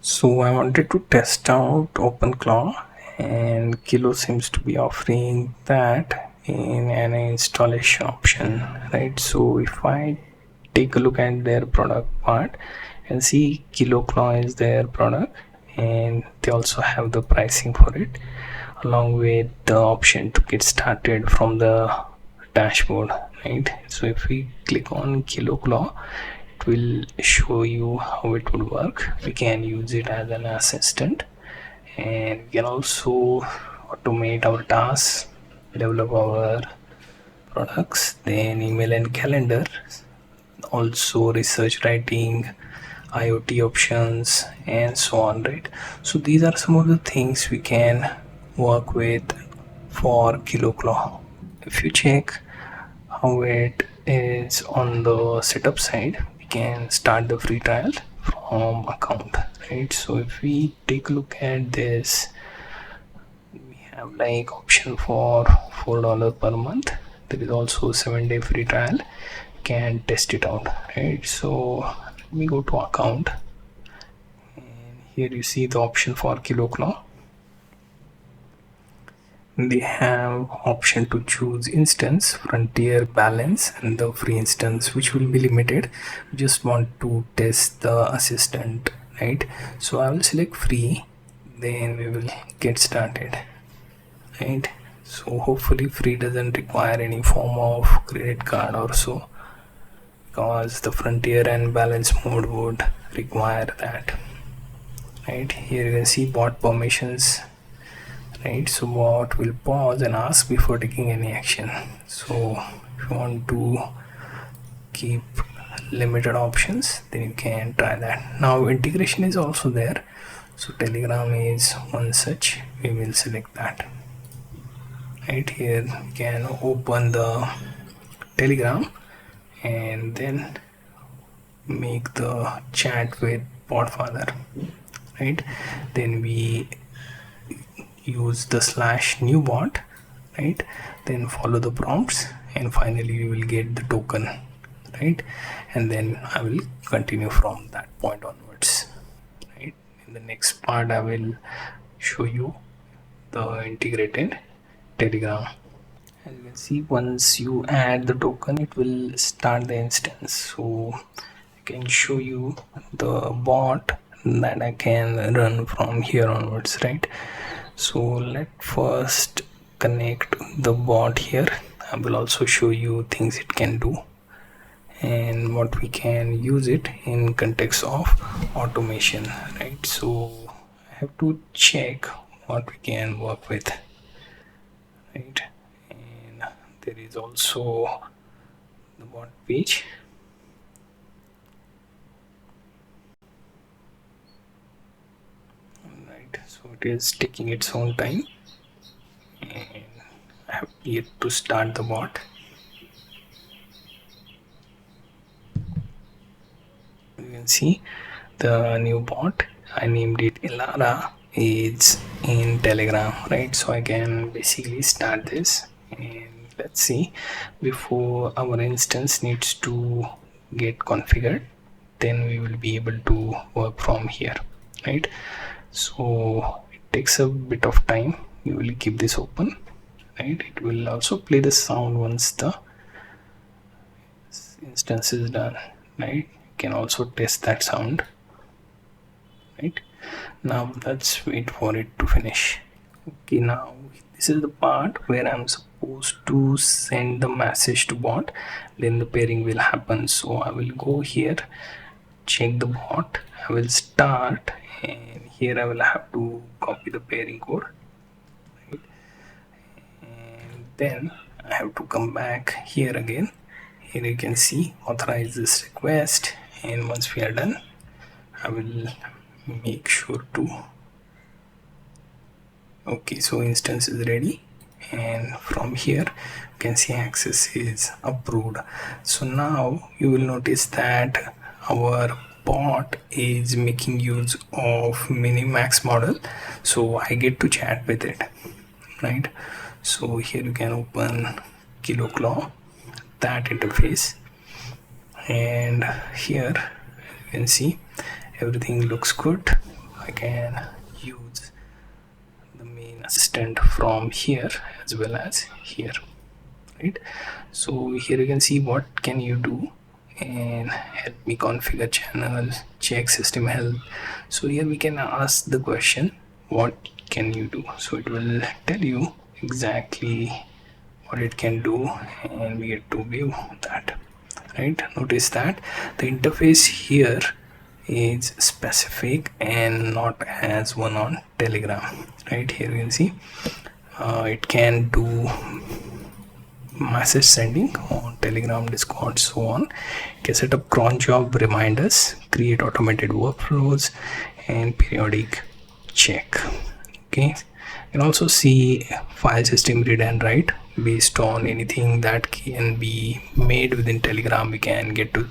So I wanted to test out Openclaw, and Kilo seems to be offering that in an installation option, right? So if I take a look at their product part and see KiloClaw is their product, and they also have the pricing for it along with the option to get started from the dashboard, right? So if we click on KiloClaw, it will show you how it would work. We can use it as an assistant, and we can also automate our tasks, develop our products, then email and calendar, also research writing, IoT options, and so on, right? So these are some of the things we can work with for KiloClaw. If you check how it is on the setup side, we can start the free trial from account, right? So if we take a look at this, we have like option for $4 per month. There is also 7-day free trial. Can test it out, right? So let me go to account, and here you see the option for KiloClaw. They have option to choose instance, frontier, balance, and the free instance, which will be limited. We just want to test the assistant, right? So I will select free, then we will get started, right? So hopefully free doesn't require any form of credit card or so, because the frontier and balance mode would require that, right? Here you can see bot permissions, right? So bot will pause and ask before taking any action. So if you want to keep limited options, then you can try that. Now integration is also there, so Telegram is one such. We will select that. Right here you can open the Telegram and then make the chat with Podfather, right? Then we use the /new bot, right? Then follow the prompts, and finally you will get the token, right? And then I will continue from that point onwards, right? In the next part I will show you the integrated Telegram. As you can see, once you add the token, it will start the instance. So I can show you the bot that I can run from here onwards, right? So let first connect the bot here. I will also show you things it can do and what we can use it in context of automation, right? So I have to check what we can work with, right? And there is also the bot page. Right, so it is taking its own time, and I have yet to start the bot. You can see the new bot, I named it Elara, is in Telegram, right? So I can basically start this, and let's see, before our instance needs to get configured, then we will be able to work from here, right? So it takes a bit of time. We will keep this open, right? It will also play the sound once the instance is done, right? You can also test that sound, right? Now let's wait for it to finish. Okay, now this is the part where I'm supposed to send the message to bot, then the pairing will happen. So I will go here, check the bot, I will start, and here I will have to copy the pairing code, right? And then I have to come back here again. Here you can see authorize this request, and once we are done, I will make sure to, okay, so instance is ready, and from here you can see access is approved. So now you will notice that our bot is making use of Minimax model, so I get to chat with it, right? So here you can open KiloClaw, that interface, and here you can see everything looks good. I can use the main assistant from here as well as here, right? So here you can see what can you do, and help me configure channel, check system health. So here we can ask the question, what can you do? So it will tell you exactly what it can do, and we get to view that, right? Notice that the interface here is specific and not as one on Telegram, right? Here you can see it can do message sending on Telegram, Discord, so on. You can set up cron job reminders, create automated workflows, and periodic check. Okay, you can also see file system read and write based on anything that can be made within Telegram. We can get to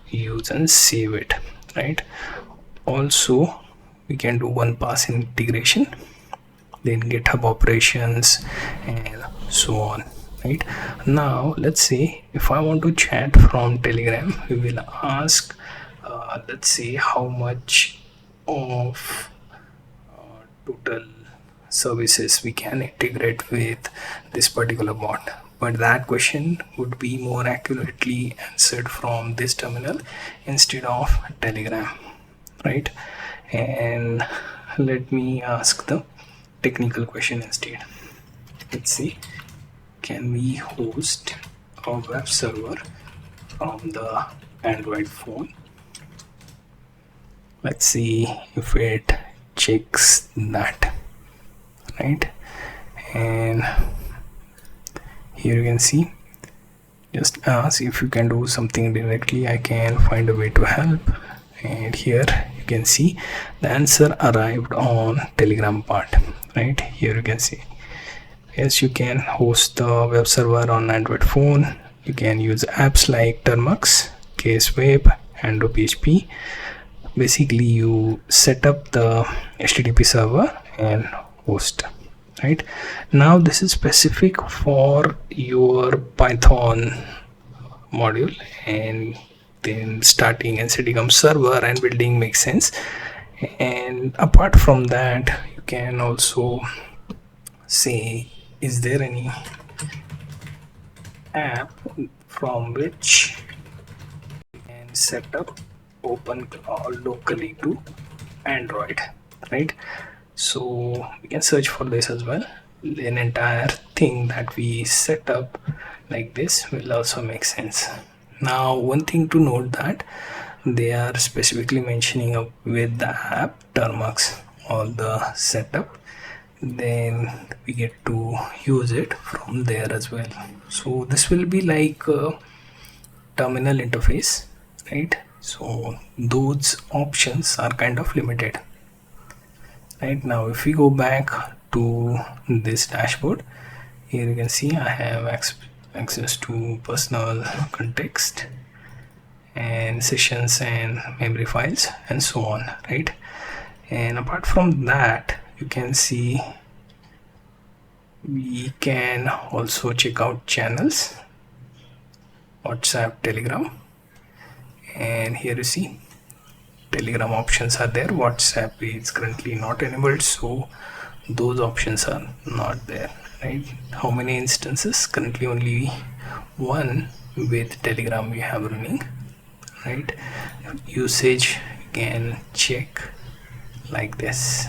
use and save it, right? Also, we can do one pass integration, then GitHub operations, and so on. Right now, let's say if I want to chat from Telegram, we will ask let's say how much of total services we can integrate with this particular bot, but that question would be more accurately answered from this terminal instead of Telegram, right? And let me ask the technical question instead. Let's see, can we host a web server from the Android phone? Let's see if it checks that, right? And here you can see, just ask if you can do something directly, I can find a way to help. And here you can see the answer arrived on Telegram part, right? Here you can see, yes, you can host the web server on Android phone. You can use apps like Termux, CaseWeb, and PHP. Basically, you set up the HTTP server and host, right? Now this is specific for your Python module, and then starting and setting up server and building makes sense. And apart from that, you can also say, is there any app from which you can set up Openclaw locally to Android, right? So we can search for this as well. An entire thing that we set up like this will also make sense. Now, one thing to note that they are specifically mentioning up with the app Termux all the setup, then we get to use it from there as well. So this will be like a terminal interface, right? So those options are kind of limited. Right now, if we go back to this dashboard, here you can see I have access to personal context and sessions and memory files and so on, right? And apart from that, you can see we can also check out channels, WhatsApp, Telegram, and here you see Telegram options are there. WhatsApp is currently not enabled, so those options are not there, right? How many instances? Currently only one with Telegram we have running, right? Usage, you can check like this.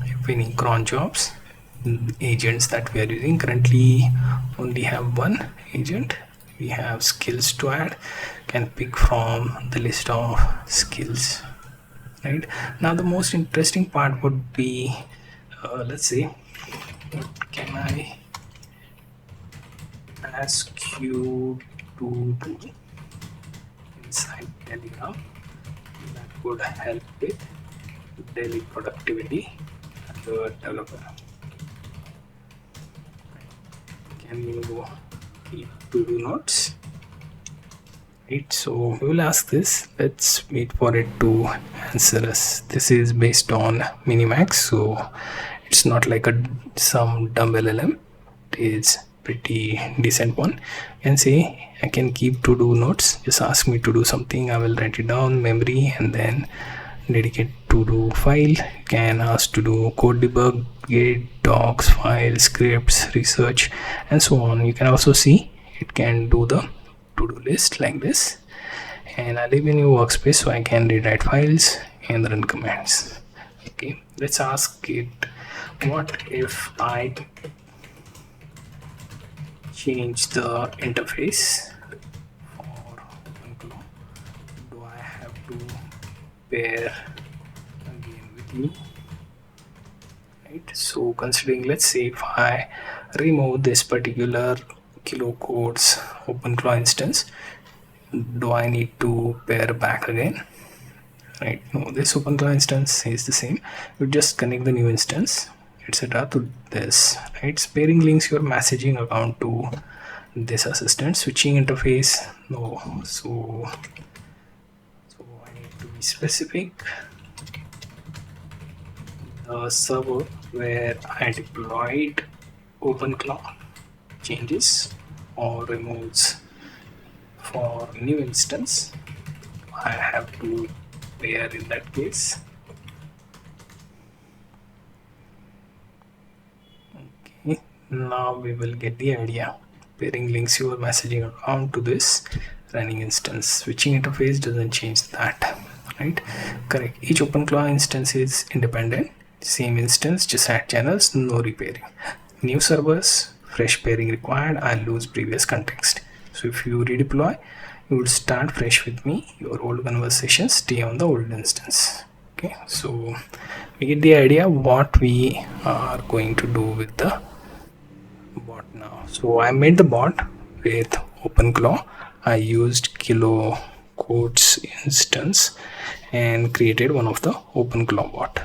If any cron jobs, agents that we are using, currently only have one agent. We have skills to add, can pick from the list of skills, right? Now the most interesting part would be let's say, what can I ask you to do inside Telegram that would help with daily productivity as a developer? Can you keep to-do notes, right? So we will ask this. Let's wait for it to answer us. This is based on Minimax, so it's not like some dumb LLM. It is pretty decent one. And say I can keep to-do notes. Just ask me to do something, I will write it down, memory, and then dedicate to do file. You can ask to do code debug, git, docs, files, scripts, research, and so on. You can also see it can do the to-do list like this. And I live in a workspace, so I can rewrite files and run commands. Okay, let's ask it, what if I change the interface for Openclaw? Do I have to pair again with me? Right, so considering, let's say if I remove this particular kilocodes Openclaw instance, do I need to pair back again? Right, no, this Openclaw instance is the same. You just connect the new instance, etc. to this. Right, pairing links your messaging account to this assistant. Switching interface, no. So I need to be specific. The server where I deployed Openclaw changes or removes for new instance, I have to pair in that case. Okay, now we will get the idea. Pairing links your messaging account to this running instance. Switching interface doesn't change that. Right, correct. Each Openclaw instance is independent. Same instance, just add channels, no repairing. New servers, fresh pairing required. I lose previous context. So if you redeploy, you would start fresh with me. Your old conversations stay on the old instance. Okay, so we get the idea what we are going to do with the bot now. So I made the bot with Openclaw. I used kilo quotes instance and created one of the Openclaw bot.